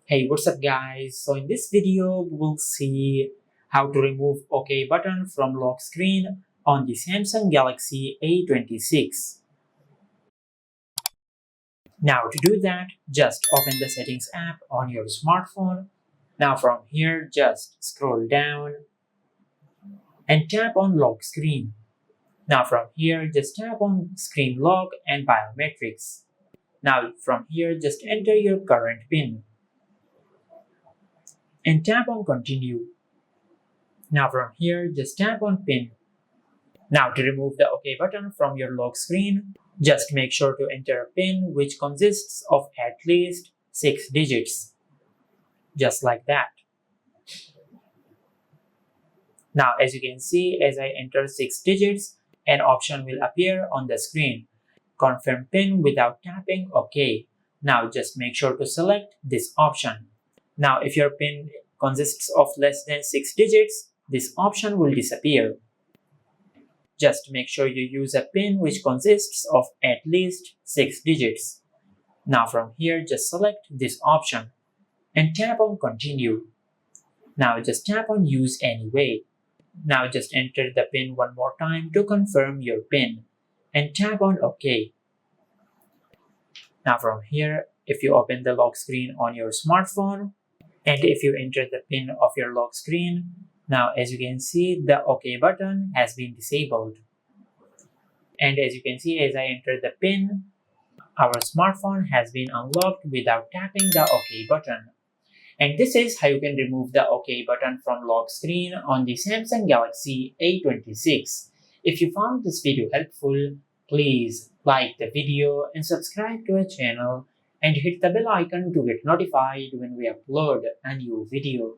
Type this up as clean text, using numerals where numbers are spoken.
Hey, what's up guys? So in this video, we will see how to remove OK button from lock screen on the Samsung Galaxy A26. Now to do that, just open the settings app on your smartphone. Now from here, just scroll down and tap on lock screen. Now from here, just tap on screen lock and biometrics. Now from here, just enter your current PIN and tap on continue. Now from here, just tap on PIN. Now to remove the OK button from your lock screen, just make sure to enter a PIN which consists of at least 6 digits. Just like that. Now as you can see, as I enter 6 digits, an option will appear on the screen. Confirm PIN without tapping OK. Now just make sure to select this option. Now if your PIN consists of less than 6 digits, this option will disappear. Just make sure you use a PIN which consists of at least 6 digits. Now from here, just select this option and tap on continue. Now just tap on use anyway. Now just enter the PIN one more time to confirm your PIN and tap on OK. Now from here, if you open the lock screen on your smartphone and if you enter the PIN of your lock screen, now as you can see, the OK button has been disabled. And as you can see, as I enter the PIN, our smartphone has been unlocked without tapping the OK button. And this is how you can remove the OK button from lock screen on the Samsung Galaxy A26. If you found this video helpful, please like the video and subscribe to our channel and hit the bell icon to get notified when we upload a new video.